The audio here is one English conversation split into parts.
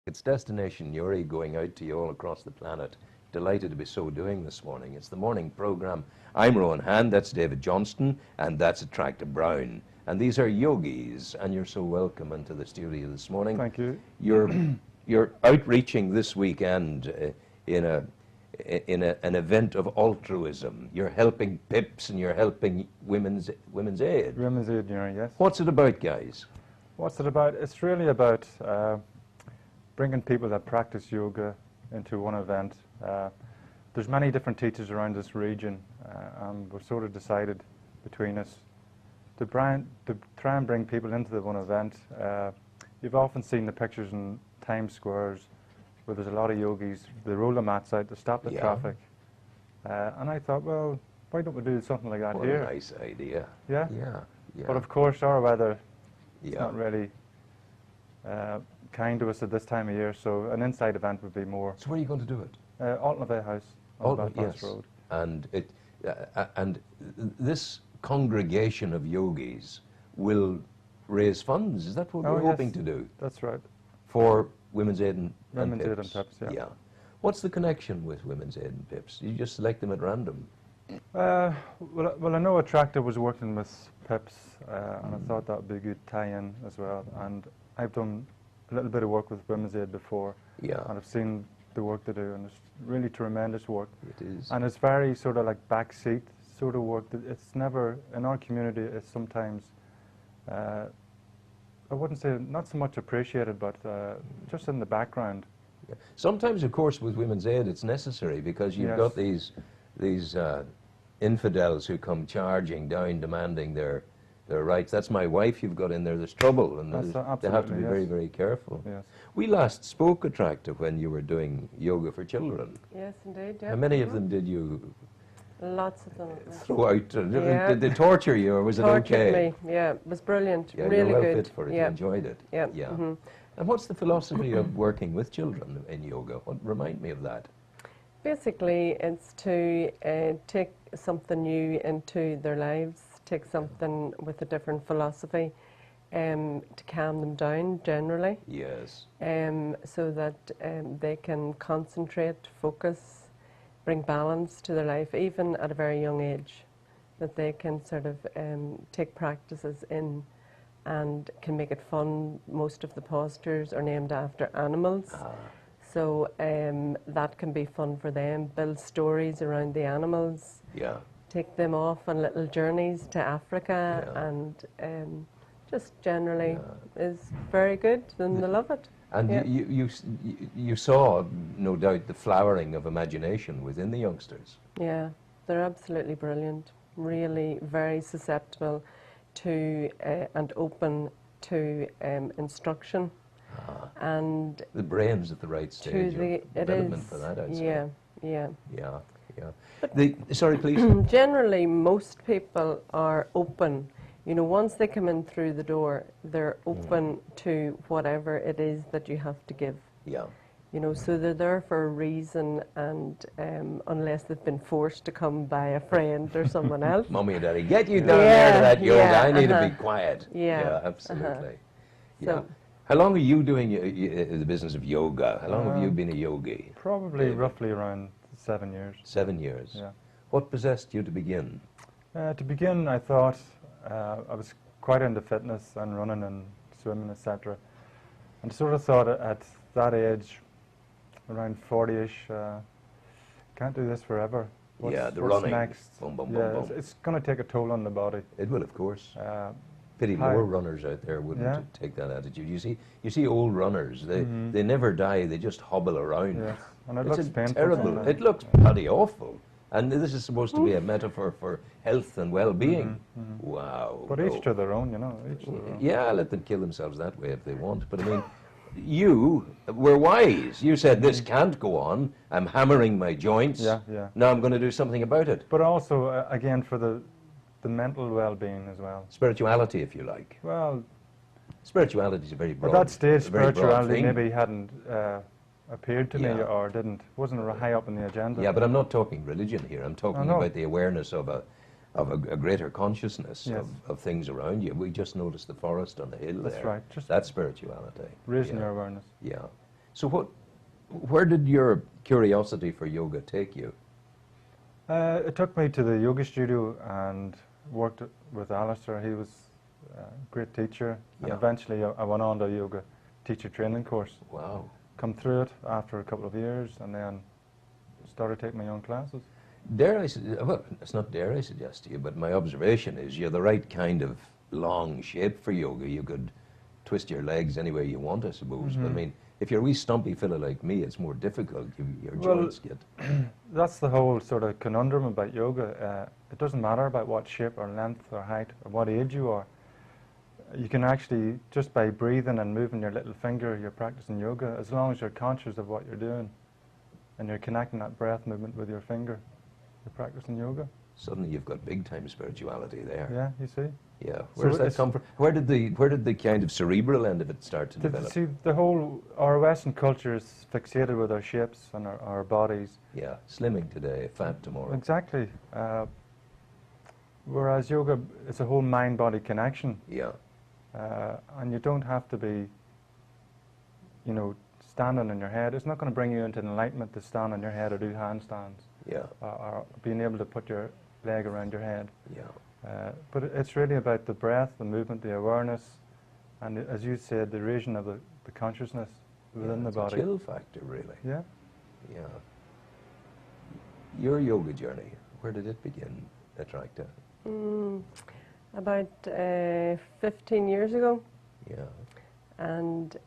It's Destination Uri going out to you all across the planet. Delighted to be so doing this morning. It's the morning program. I'm Rowan Hand, that's David Johnston, and that's Attracta Brown. And these are yogis, and you're so welcome into the studio this morning. Thank you. You're outreaching this weekend in an event of altruism. You're helping PIPs and you're helping Women's Aid. Women's Aid, yes. What's it about, guys? What's it about? It's really about bringing people that practice yoga into one event. There's many different teachers around this region, and we've sort of decided between us to try and bring people into the one event. You've often seen the pictures in Times Squares where there's a lot of yogis. They roll the mats out to stop the traffic. And I thought, well, why don't we do something like that here? What a nice idea. Yeah? Yeah. But of course, our weather is not really kind to us at this time of year, so an inside event would be more. So where are you going to do it? Alton House on Belfast Road. And this congregation of yogis will raise funds. Is that what we're hoping to do? That's right. For Women's Aid and Women's PIPs? Aid and PIPs, yeah. What's the connection with Women's Aid and PIPs? You just select them at random? Well, I know Attracta was working with PIPs, and I thought that would be a good tie-in as well. And I've done a little bit of work with Women's Aid before, and I've seen the work they do, and it's really tremendous work. It is. And it's very sort of like backseat sort of work. It's never, in our community, it's sometimes, I wouldn't say not so much appreciated, but just in the background. Yeah. Sometimes, of course, with Women's Aid, it's necessary because you've got these infidels who come charging down, demanding their rights. That's my wife you've got in there. There's trouble, and they have to be very, very careful. Yes. We last spoke, Attracta, when you were doing yoga for children. Yes, indeed. Yeah. How many of them did you Lots of them. throw out? Did they torture you, or was it okay? Tortured me. Yeah, it was brilliant. Yeah, really you're well good. fit for it. You enjoyed it. Yeah. Yeah. And what's the philosophy of working with children in yoga? Remind me of that. Basically, it's to take something new into their lives, take something with a different philosophy, to calm them down generally. Yes. So that they can concentrate, focus, bring balance to their life, even at a very young age, that they can sort of take practices in and can make it fun. Most of the postures are named after animals. So that can be fun for them, build stories around the animals, take them off on little journeys to Africa, and just generally is very good, and they love it. And you saw, no doubt, the flowering of imagination within the youngsters. Yeah, they're absolutely brilliant, really very susceptible to and open to instruction. And the brain's at the right stage of development for that, I'd say. Yeah. Sorry, please. Generally, most people are open. You know, once they come in through the door, they're open to whatever it is that you have to give. Yeah. You know, so they're there for a reason, and unless they've been forced to come by a friend or someone else. Mummy and Daddy, get you down there to that yoga. I need to be quiet. Yeah, absolutely. So, how long are you doing the business of yoga? How long have you been a yogi? Probably roughly around 7 years. 7 years. Yeah. What possessed you to begin? To begin, I thought I was quite into fitness and running and swimming, etc. And sort of thought at that age, around 40-ish, can't do this forever. What's running. Next? Boom, boom, boom, boom. It's going to take a toll on the body. It will, of course. Pity more runners out there wouldn't take that attitude. You see old runners, they never die, they just hobble around. Yeah. And it it's looks painful. Terrible. It looks bloody awful. And this is supposed to be a metaphor for health and well-being. Wow. But each to their own, you know. Each to their own. Yeah, let them kill themselves that way if they want. But I mean, you were wise. You said, this can't go on. I'm hammering my joints. Yeah. Now I'm going to do something about it. But also, again, for the mental well-being as well. Spirituality, if you like. Well, spirituality is a very broad at that stage, spirituality thing. maybe hadn't appeared to me or wasn't high up on the agenda. Yeah, but I'm not talking religion here. I'm talking about the awareness of a greater consciousness of things around you. We just noticed the forest on the hill there. That's right. That's spirituality. Raising your awareness. Yeah. So where did your curiosity for yoga take you? It took me to the yoga studio and worked with Alistair. He was a great teacher. And Yeah. eventually I went on to a yoga teacher training course. Wow. Come through it after a couple of years and then started taking my own classes. Well, it's not dare I suggest to you, but my observation is you're the right kind of long shape for yoga. You could twist your legs any way you want, I suppose. But I mean, if you're a wee stumpy fella like me, it's more difficult. Your joints get... That's the whole sort of conundrum about yoga. It doesn't matter about what shape or length or height or what age you are. You can actually, just by breathing and moving your little finger, you're practicing yoga, as long as you're conscious of what you're doing and you're connecting that breath movement with your finger. You're practicing yoga. Suddenly you've got big-time spirituality there. Yeah, you see? Yeah. Where does that come from? Where did the kind of cerebral end of it start to develop? See, our Western culture is fixated with our shapes and our bodies. Yeah, slimming today, fat tomorrow. Exactly. Whereas yoga is a whole mind-body connection. Yeah. And you don't have to be, standing on your head. It's not going to bring you into enlightenment to stand on your head or do handstands. Yeah. Or being able to put your leg around your head. Yeah. But it's really about the breath, the movement, the awareness, and as you said, the region of the consciousness within the It's body. a chill factor, really. Yeah. Yeah. Your yoga journey, where did it begin, Attracta? About 15 years ago. Yeah. And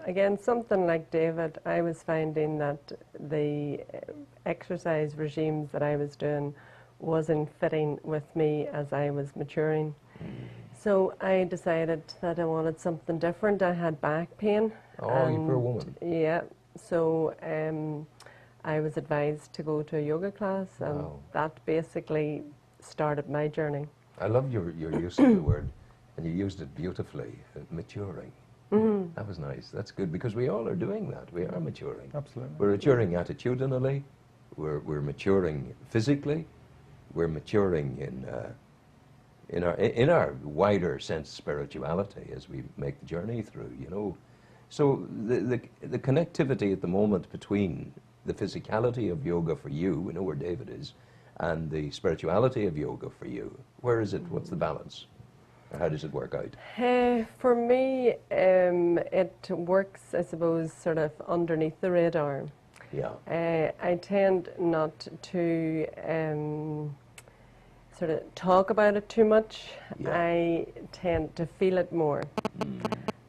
again, something like David, I was finding that the exercise regimes that I was doing wasn't fitting with me as I was maturing. So I decided that I wanted something different. I had back pain. Oh, you poor woman. Yeah. So I was advised to go to a yoga class, and Wow. that basically started my journey. I love your use of the word, and you used it beautifully, maturing. That was nice. That's good, because we all are doing that. We are maturing. Absolutely. We're maturing attitudinally. We're maturing physically. We're maturing in our wider sense of spirituality as we make the journey through. So the connectivity at the moment between the physicality of yoga for you, we know where David is, and the spirituality of yoga for you. Where is it? What's the balance? Or how does it work out? For me, it works, I suppose, sort of underneath the radar. Yeah. I tend not to sort of talk about it too much. Yeah. I tend to feel it more.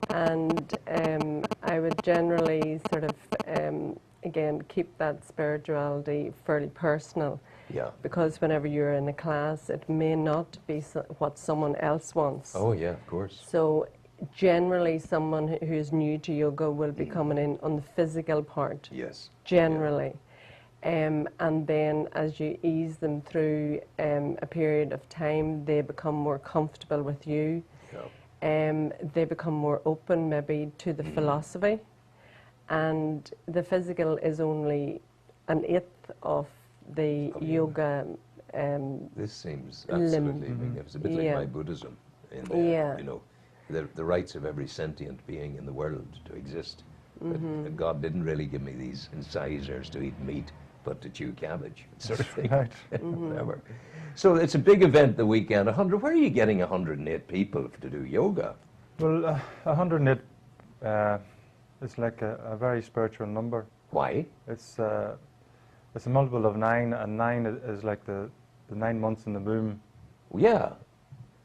And I would generally sort of, again, keep that spirituality fairly personal. Yeah. Because whenever you're in a class, it may not be what someone else wants. Oh, yeah, of course. So generally someone who's new to yoga will be coming in on the physical part. Yes. Generally. And then as you ease them through a period of time, they become more comfortable with you. Yeah. They become more open maybe to the philosophy. And the physical is only an eighth of the yoga. This seems absolutely it's a bit like my Buddhism in there, the rights of every sentient being in the world to exist. But God didn't really give me these incisors to eat meat, but to chew cabbage, sort of thing. Right. Whatever. So it's a big event the weekend. 100. Where are you getting 108 people to do yoga? Well, 108 is like a very spiritual number. Why? It's a multiple of 9, and 9 is like the 9 months in the womb. Yeah.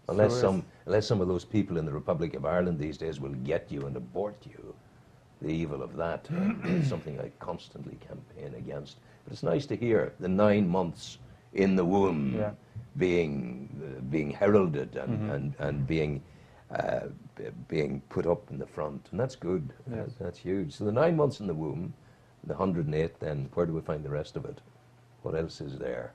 Unless So some of those people in the Republic of Ireland these days will get you and abort you. The evil of that is something I constantly campaign against. But it's nice to hear the 9 months in the womb being heralded and being put up in the front, and that's good. Yes. That's huge. So the 9 months in the womb, the 108. Then where do we find the rest of it? What else is there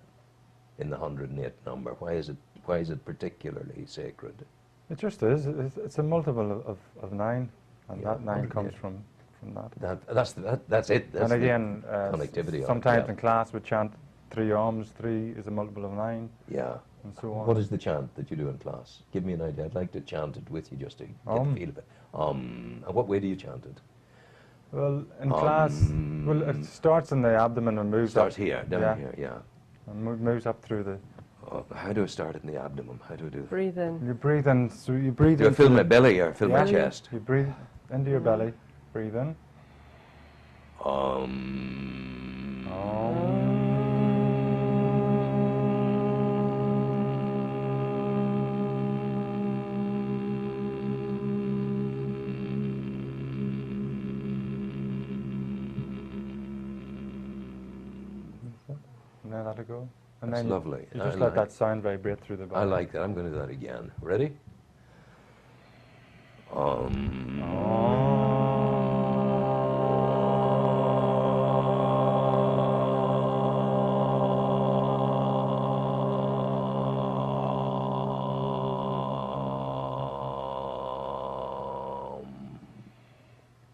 in the 108 number? Why is it particularly sacred? It just is. It's a multiple of 9, and that 9 comes from that. That's it. That's and again, connectivity. sometimes in class we chant 3 ohms. 3 is a multiple of 9. Yeah. And so on. What is the chant that you do in class? Give me an idea. I'd like to chant it with you just to get a feel of it. And what way do you chant it? Well, in class, well, it starts in the abdomen and moves Starts up. here, down here, yeah. And moves up through the... Oh, how do I start it in the abdomen? How do I do that? Breathe in. You breathe in, so you breathe Do I into fill the- my belly or fill my Yeah. chest? You breathe into your belly, breathe in. And then let it go. And That's then lovely. You I just let like- that sound vibrate through the body. I like that. I'm going to do that again. Ready?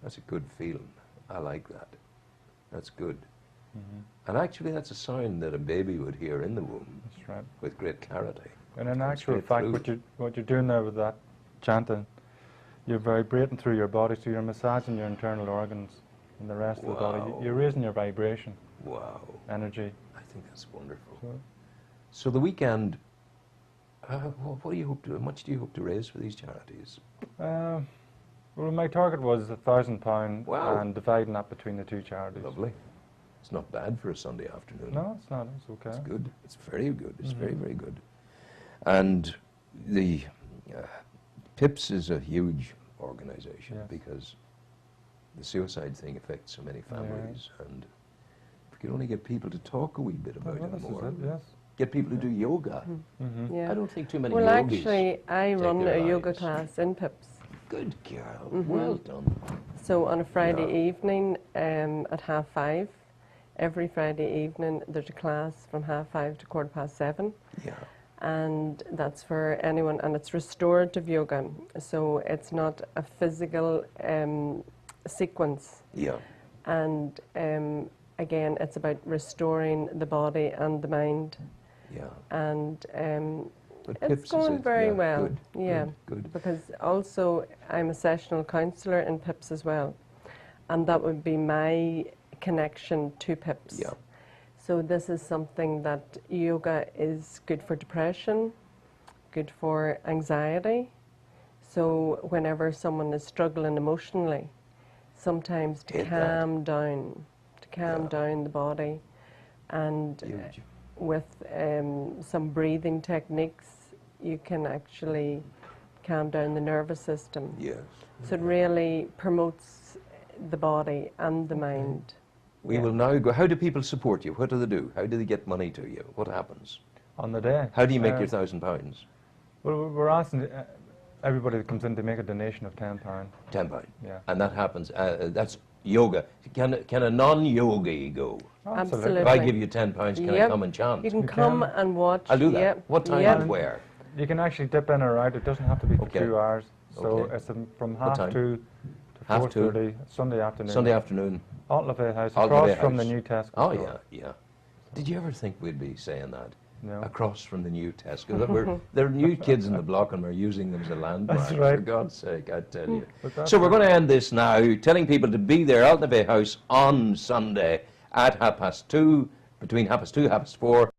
That's a good feeling. I like that. That's good. And actually, that's a sound that a baby would hear in the womb That's right. with great clarity. And in Comes actual straight fact, through. what you're doing there with that chanting, you're vibrating through your body, so you're massaging your internal organs and the rest of the body. Wow. You're raising your vibration, Wow. energy. I think that's wonderful. So, So the weekend, what do you hope to? How much do you hope to raise for these charities? well, my target was £1,000 Wow. and dividing that between the two charities. Lovely. It's not bad for a Sunday afternoon. No, it's not. It's okay. It's good. It's very good. It's very, very good. And the PIPS is a huge organisation Yes. because the suicide thing affects so many families, and if we could only get people to talk a wee bit about Well, it this is more, it, yes. get people to do yoga. Yeah. I don't think too many Well, yogis. actually, I take run their a yoga lives. class in PIPS. Good girl. Well done. So on a Friday Yeah. evening at 5:30, every Friday evening there's a class from 5:30 to 7:15. Yeah. And that's for anyone, and it's restorative yoga, so it's not a physical sequence. Yeah. And again, it's about restoring the body and the mind, Yeah. and But it's PIPS is going it. very Yeah, well. Good. Yeah, Good. because also I'm a sessional counsellor in PIPS as well, and that would be my connection to PIPS. Yeah. So this is something that yoga is good for depression, good for anxiety. So whenever someone is struggling emotionally, sometimes to Hit that. calm down, Yeah. down the body, and Huge. with some breathing techniques, you can actually calm down the nervous system. Yes. So it really promotes the body and the mind. We will now go. How do people support you? What do they do? How do they get money to you? What happens? On the day. How do you make your £1,000? Well, we're asking everybody that comes in to make a donation of £10. £10. Yeah. And that happens. That's yoga. Can a non-yogi go? Absolutely. If I give you £10, can I Yep. come and chant? You can You come can. and watch. I'll do that. Yep. What time Yep. and where? You can actually dip in or out. It doesn't have to be for Okay. 2 hours. So Okay. it's from What time? 2:30 to 2:30. 4:30 Sunday afternoon. Sunday afternoon. Altlevay House, Altlevay across from House. the new Tesco Oh, store. yeah. Did you ever think we'd be saying that? No. Across from the new Tesco. There are new kids in the block and we're using them as a landmark. That's right. For God's sake, I tell you. But that's So we're going to end this now, telling people to be there at Altlevay House on Sunday at 2:30, between 2:30 and 4:30.